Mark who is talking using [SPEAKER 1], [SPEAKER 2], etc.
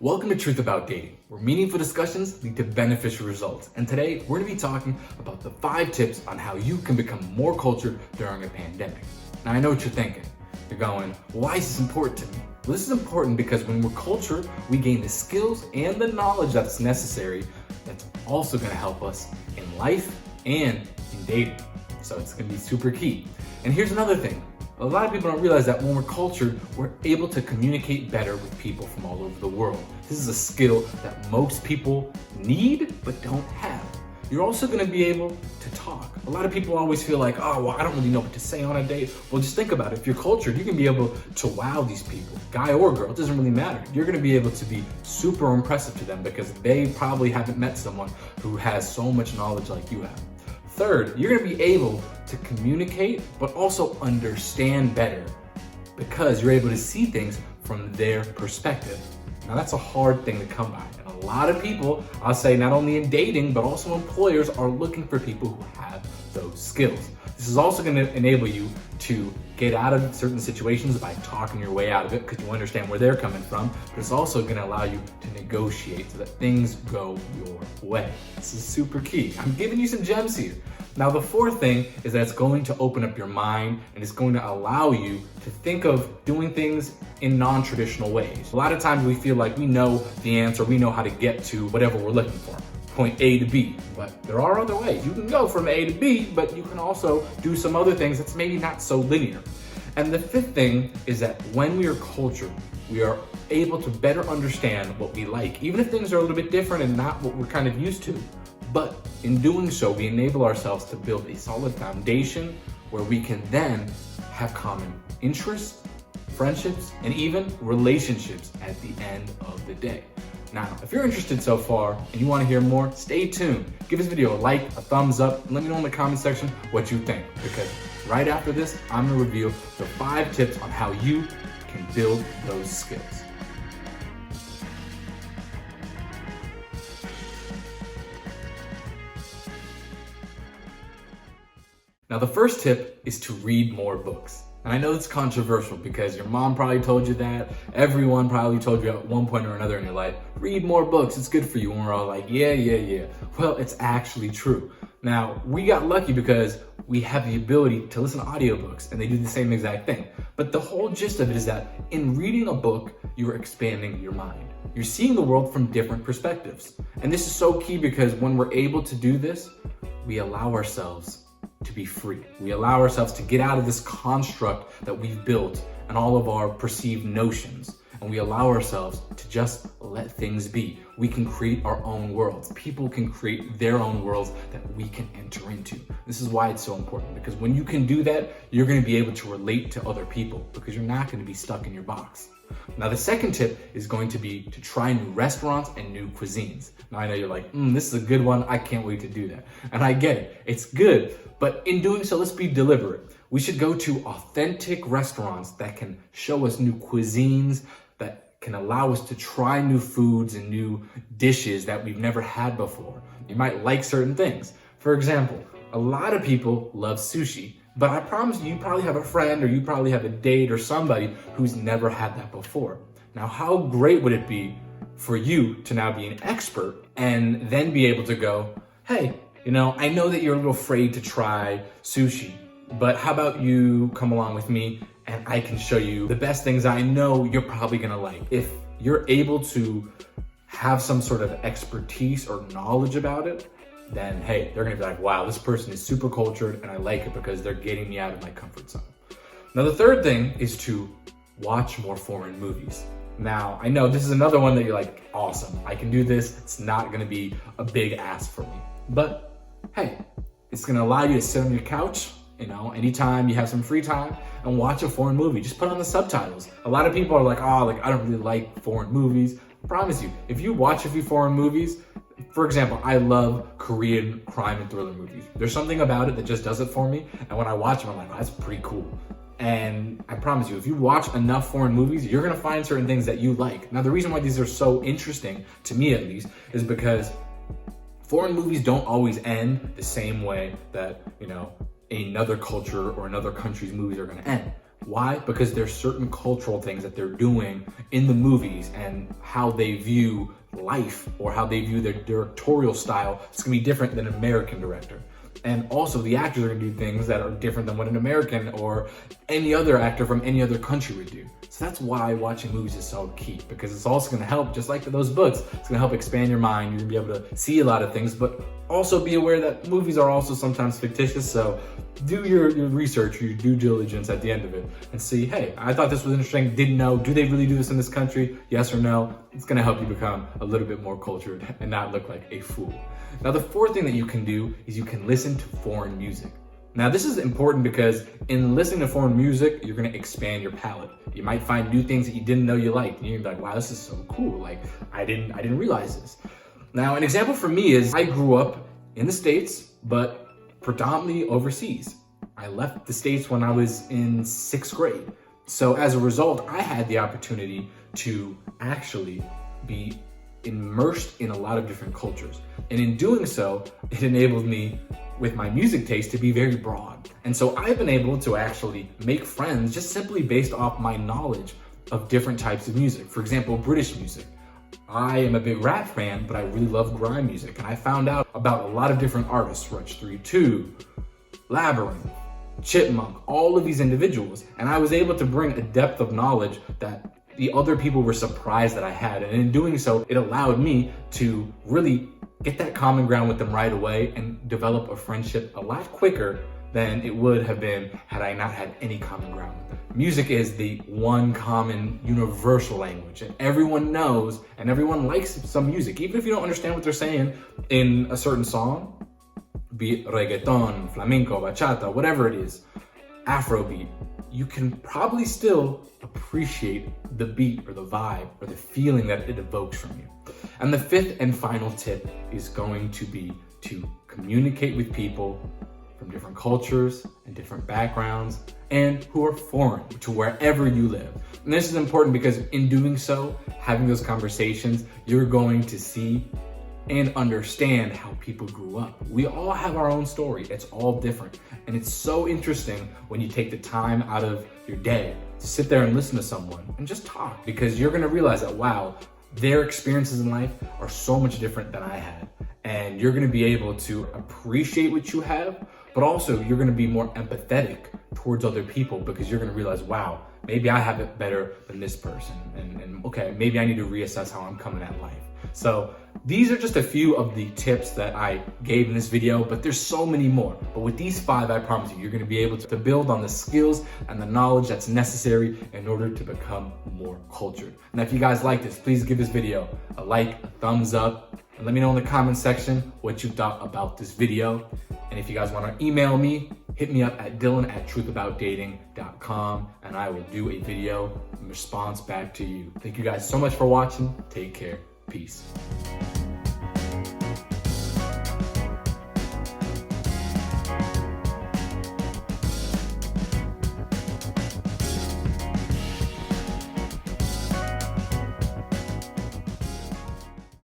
[SPEAKER 1] Welcome to Truth About Dating, where meaningful discussions lead to beneficial results. And today, we're going to be talking about the 5 tips on how you can become more cultured during a pandemic. Now, I know what you're thinking. You're going, why is this important to me? Well, this is important because when we're cultured, we gain the skills and the knowledge that's necessary that's also going to help us in life and in dating. So it's going to be super key. And here's another thing. A lot of people don't realize that when we're cultured, we're able to communicate better with people from all over the world. This is a skill that most people need but don't have. You're also going to be able to talk. A lot of people always feel like, oh, well, I don't really know what to say on a date. Well, just think about it. If you're cultured, you can be able to wow these people, guy or girl, it doesn't really matter. You're going to be able to be super impressive to them because they probably haven't met someone who has so much knowledge like you have. Third, you're going to be able to communicate, but also understand better because you're able to see things from their perspective. Now, that's a hard thing to come by. And a lot of people, I'll say not only in dating, but also employers are looking for people who have those skills. This is also going to enable you to get out of certain situations by talking your way out of it because you understand where they're coming from, but it's also going to allow you to negotiate so that things go your way. This is super key. I'm giving you some gems here. Now, the fourth thing is that it's going to open up your mind and it's going to allow you to think of doing things in non-traditional ways. A lot of times we feel like we know the answer, we know how to get to whatever we're looking for. Point A to B, but there are other ways. You can go from A to B, but you can also do some other things that's maybe not so linear. And the fifth thing is that when we are cultured, we are able to better understand what we like, even if things are a little bit different and not what we're kind of used to. But in doing so, we enable ourselves to build a solid foundation where we can then have common interests, friendships, and even relationships at the end of the day. Now, if you're interested so far and you want to hear more, stay tuned. Give this video a like, a thumbs up, and let me know in the comment section what you think. Because right after this, I'm going to reveal the 5 tips on how you can build those skills. Now, the first tip is to read more books. And I know it's controversial because your mom probably told you that. Everyone probably told you at one point or another in your life, read more books, it's good for you. And we're all like, yeah. Well, it's actually true. Now, we got lucky because we have the ability to listen to audiobooks and they do the same exact thing. But the whole gist of it is that in reading a book, you're expanding your mind. You're seeing the world from different perspectives. And this is so key because when we're able to do this, we allow ourselves to be free. We allow ourselves to get out of this construct that we've built and all of our perceived notions. And we allow ourselves to just let things be. We can create our own worlds. People can create their own worlds that we can enter into. This is why it's so important because when you can do that, you're going to be able to relate to other people because you're not going to be stuck in your box. Now, the second tip is going to be to try new restaurants and new cuisines. Now, I know you're like, this is a good one. I can't wait to do that. And I get it. It's good. But in doing so, let's be deliberate. We should go to authentic restaurants that can show us new cuisines, that can allow us to try new foods and new dishes that we've never had before. You might like certain things. For example, a lot of people love sushi. But I promise you probably have a friend or you probably have a date or somebody who's never had that before. Now, how great would it be for you to now be an expert and then be able to go, hey, I know that you're a little afraid to try sushi, but how about you come along with me and I can show you the best things I know you're probably gonna like. If you're able to have some sort of expertise or knowledge about it, then hey, they're gonna be like, wow, this person is super cultured and I like it because they're getting me out of my comfort zone. Now, the third thing is to watch more foreign movies. Now, I know this is another one that you're like, awesome, I can do this. It's not gonna be a big ask for me. But hey, it's gonna allow you to sit on your couch, anytime you have some free time and watch a foreign movie. Just put on the subtitles. A lot of people are like, I don't really like foreign movies. I promise you, if you watch a few foreign movies, for example, I love Korean crime and thriller movies. There's something about it that just does it for me. And when I watch them, I'm like, that's pretty cool. And I promise you, if you watch enough foreign movies, you're gonna find certain things that you like. Now, the reason why these are so interesting, to me at least, is because foreign movies don't always end the same way that, another culture or another country's movies are gonna end. Why? Because there's certain cultural things that they're doing in the movies and how they view life or how they view their directorial style. It's gonna be different than an American director. And also the actors are gonna do things that are different than what an American or any other actor from any other country would do. So that's why watching movies is so key, because it's also gonna help, just like those books, it's gonna help expand your mind. You're gonna be able to see a lot of things, but also be aware that movies are also sometimes fictitious. So do your research, your due diligence at the end of it and see, hey, I thought this was interesting, didn't know, do they really do this in this country? Yes or no? It's gonna help you become a little bit more cultured and not look like a fool. Now, the fourth thing that you can do is you can listen to foreign music. Now, this is important because in listening to foreign music, you're gonna expand your palette. You might find new things that you didn't know you liked. And you're gonna be like, wow, this is so cool. Like, I didn't realize this. Now, an example for me is I grew up in the States, but predominantly overseas. I left the States when I was in 6th grade. So as a result, I had the opportunity to actually be immersed in a lot of different cultures. And in doing so, it enabled me with my music taste to be very broad. And so I've been able to actually make friends just simply based off my knowledge of different types of music. For example, British music. I am a big rap fan, but I really love grime music. And I found out about a lot of different artists, Rutch 32, Labyrinth, Chipmunk, all of these individuals. And I was able to bring a depth of knowledge that the other people were surprised that I had. And in doing so, it allowed me to really get that common ground with them right away and develop a friendship a lot quicker than it would have been had I not had any common ground with them. Music is the one common universal language, and everyone knows and everyone likes some music. Even if you don't understand what they're saying in a certain song, be it reggaeton, flamenco, bachata, whatever it is, Afrobeat, you can probably still appreciate the beat or the vibe or the feeling that it evokes from you. And the fifth and final tip is going to be to communicate with people from different cultures and different backgrounds and who are foreign to wherever you live. And this is important because in doing so, having those conversations, you're going to see and understand how people grew up. We all have our own story. It's all different. And it's so interesting when you take the time out of your day to sit there and listen to someone and just talk, because you're gonna realize that, wow, their experiences in life are so much different than I had. And you're gonna be able to appreciate what you have, but also you're gonna be more empathetic towards other people, because you're gonna realize, wow, maybe I have it better than this person. And okay, maybe I need to reassess how I'm coming at life. So these are just a few of the tips that I gave in this video, but there's so many more. But with these 5, I promise you're gonna be able to build on the skills and the knowledge that's necessary in order to become more cultured. And if you guys like this, please give this video a like, a thumbs up, and let me know in the comment section what you thought about this video. And if you guys wanna email me, hit me up at dylan@truthaboutdating.com, and I will do a video in response back to you. Thank you guys so much for watching. Take care. Peace.